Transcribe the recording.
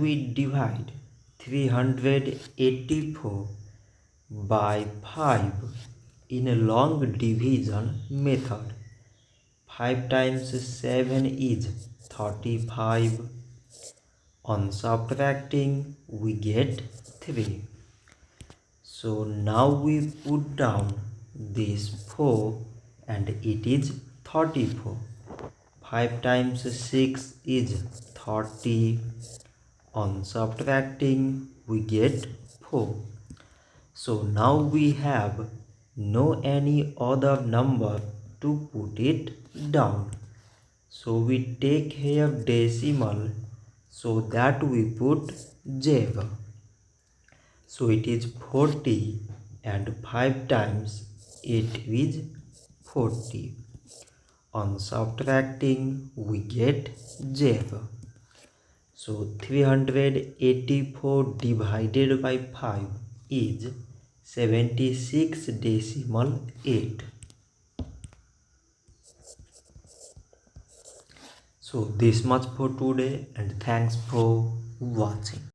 we divide 384 by 5 in a long division method. 5 times 7 is 35. On subtracting, we get 3. So now we put down this 4 and it is 34. 5 times 6 is 30. On subtracting, we get 4. So now we have no any other number to put it down. So we take here decimal so that we put 0. So it is 40 and 5 times 8 is 40. On subtracting, we get 0. So 384 divided by 5 is 76.8. So this much for today and thanks for watching.